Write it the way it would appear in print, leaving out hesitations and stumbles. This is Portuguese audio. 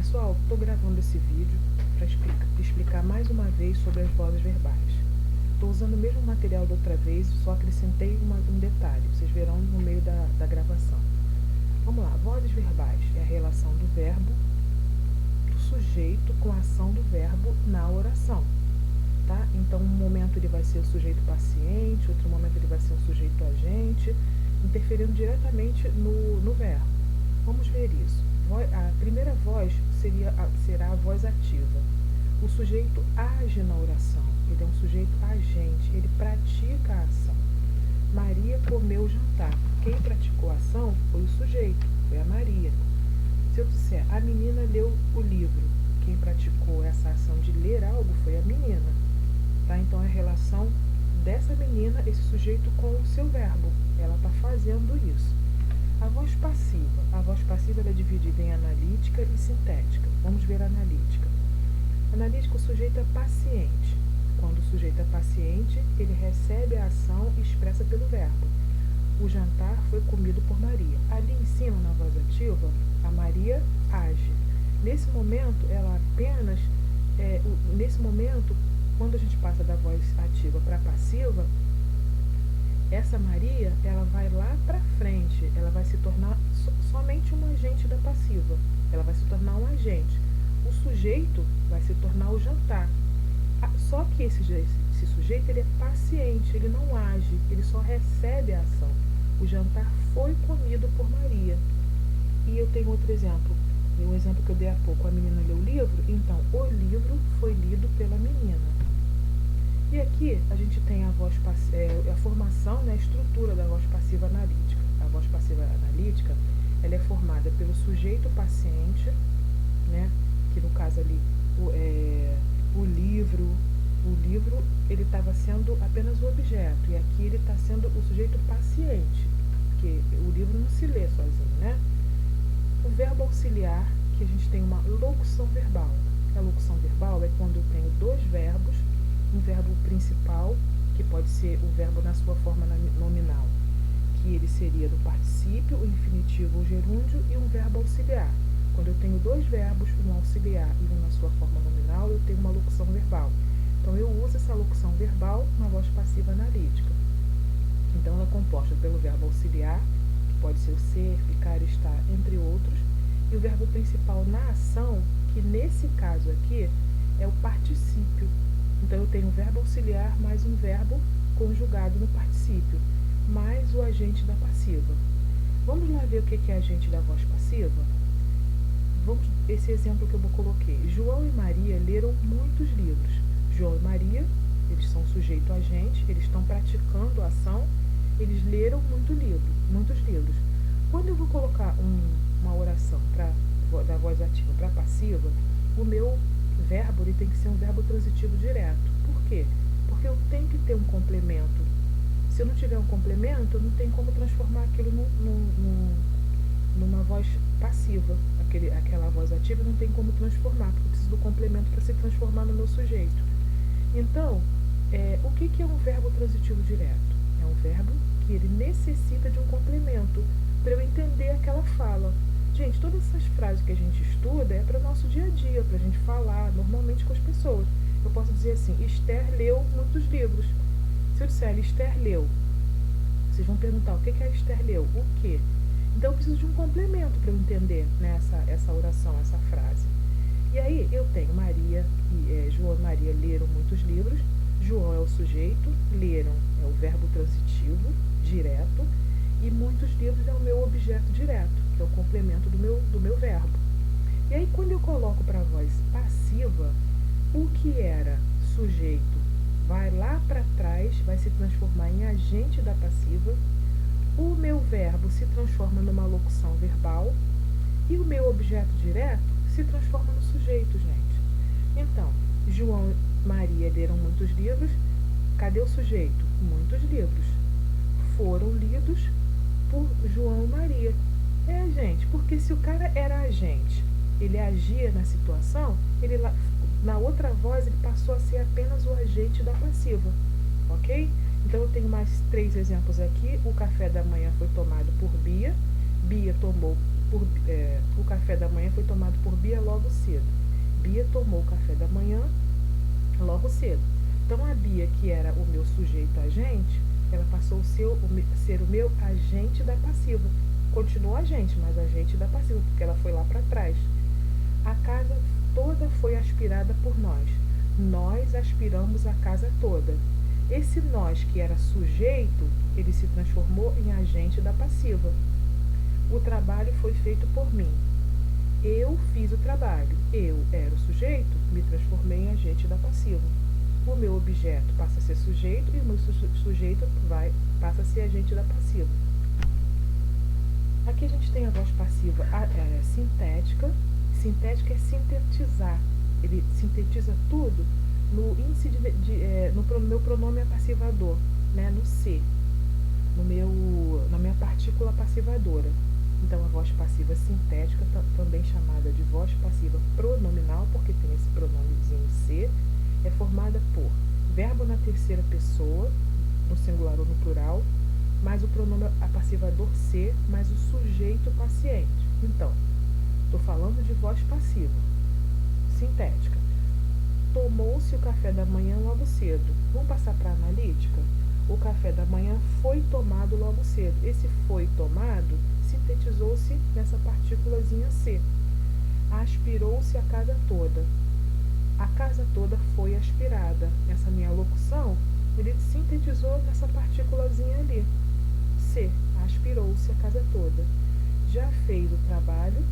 Pessoal, estou gravando esse vídeo para explicar mais uma vez sobre as vozes verbais. Estou usando o mesmo material da outra vez, só acrescentei um detalhe, vocês verão no meio da gravação. Vamos lá, vozes verbais é a relação do verbo, do sujeito com a ação do verbo na oração. Tá? Então, um momento ele vai ser o sujeito paciente, outro momento ele vai ser o sujeito agente, interferindo diretamente no verbo. Vamos ver isso. A primeira voz será a voz ativa. O sujeito age na oração, ele é um sujeito agente, ele pratica a ação. Maria comeu o jantar. Quem praticou a ação foi o sujeito, foi a Maria. Se eu disser, a menina leu o livro, quem praticou essa ação de ler algo foi a menina. Tá? Então, é a relação dessa menina, esse sujeito, com o seu verbo. Ela está fazendo isso. A voz passiva ela é dividida em analítica e sintética. Vamos ver a analítica. Analítica, o sujeito é paciente. Quando o sujeito é paciente, ele recebe a ação e expressa pelo verbo. O jantar foi comido por Maria. Ali em cima, na voz ativa, a Maria age. Nesse momento, ela apenas... nesse momento, quando a gente passa da voz ativa para a passiva, essa Maria, ela vai lá para frente, ela vai se tornar somente um agente da passiva, ela vai se tornar um agente. O sujeito vai se tornar o jantar. Só que esse sujeito, ele é paciente, ele não age, ele só recebe a ação. O jantar foi comido por Maria. E eu tenho outro exemplo, um exemplo que eu dei há pouco, a menina leu o livro, então o livro foi lido pela menina. E aqui a gente tem a formação, né, a estrutura da voz passiva analítica. A voz passiva analítica, ela é formada pelo sujeito paciente, né, que no caso ali o livro ele estava sendo apenas o objeto, e aqui ele está sendo o sujeito paciente, porque o livro não se lê sozinho, né? O verbo auxiliar, que a gente tem uma locução verbal. A locução verbal é quando eu tenho dois verbos, um verbo principal, que pode ser o verbo na sua forma nominal, que ele seria do particípio, o infinitivo, o gerúndio, e um verbo auxiliar. Quando eu tenho dois verbos, um auxiliar e um na sua forma nominal, eu tenho uma locução verbal. Então, eu uso essa locução verbal na voz passiva analítica. Então, ela é composta pelo verbo auxiliar, que pode ser o ser, ficar, estar, entre outros, e o verbo principal na ação, que nesse caso aqui é o particípio. Então, eu tenho um verbo auxiliar mais um verbo conjugado no particípio, mais o agente da passiva. Vamos lá ver o que é agente da voz passiva? Esse exemplo que eu coloquei. João e Maria leram muitos livros. João e Maria, eles são sujeito agente, eles estão praticando a ação, eles leram muitos livros. Quando eu vou colocar uma oração da voz ativa para passiva, o meu verbo ele tem que ser um verbo transitivo direto. Por quê? Porque eu tenho que ter um complemento. Se eu não tiver um complemento, eu não tenho como transformar aquilo numa voz passiva. Aquela voz ativa não tem como transformar, porque eu preciso do complemento para se transformar no meu sujeito. Então, o que é um verbo transitivo direto? É um verbo que ele necessita de um complemento para eu entender aquela fala. Gente, todas essas frases que a gente estuda é para o nosso dia a dia, para a gente falar normalmente com as pessoas. Eu posso dizer assim, Esther leu muitos livros. Se eu disser, Esther leu, vocês vão perguntar, o que a Esther leu? O quê? Então, eu preciso de um complemento para eu entender, né, essa oração, essa frase. E aí, eu tenho João e Maria leram muitos livros. João é o sujeito, leram é o verbo transitivo, direto, e muitos livros é o meu objeto direto, que é o complemento do meu verbo. E aí, quando eu coloco para a voz passiva, o que era sujeito vai lá para trás, vai se transformar em agente da passiva, o meu verbo se transforma numa locução verbal e o meu objeto direto se transforma no sujeito, gente. Então, João e Maria leram muitos livros. Cadê o sujeito? Muitos livros. Foram lidos por João e Maria. Gente, porque se o cara era agente, ele agia na situação, na outra voz ele passou a ser apenas o agente da passiva, ok? Então, eu tenho mais 3 exemplos aqui. O café da manhã foi tomado por Bia. Bia tomou o café da manhã foi tomado por Bia logo cedo. Bia tomou o café da manhã logo cedo. Então a Bia, que era o meu sujeito agente, ela passou a ser o meu agente da passiva. Continuou agente, mas agente da passiva, porque ela foi lá para trás. A casa toda foi aspirada por nós. Nós aspiramos a casa toda. Esse nós, que era sujeito, ele se transformou em agente da passiva. O trabalho foi feito por mim. Eu fiz o trabalho. Eu era o sujeito, me transformei em agente da passiva. O meu objeto passa a ser sujeito e o meu sujeito passa a ser agente da passiva. Aqui a gente tem a voz passiva sintética. Sintética é sintetizar. Ele sintetiza tudo no índice no meu pronome apassivador, né, no C, na minha partícula passivadora. Então, a voz passiva sintética, também chamada de voz passiva pronominal, porque tem esse pronomezinho C, é formada por verbo na terceira pessoa, no singular ou no plural, mais o pronome apassivador ser, mais o sujeito paciente. Então, estou falando de voz passiva, sintética. Tomou-se o café da manhã logo cedo. Vamos passar para a analítica? O café da manhã foi tomado logo cedo. Esse foi tomado sintetizou-se nessa partículazinha C. Aspirou-se a casa toda. A casa toda foi aspirada. Essa minha locução, ele sintetizou nessa partículazinha ali. C. Aspirou-se a casa toda. Já fez o trabalho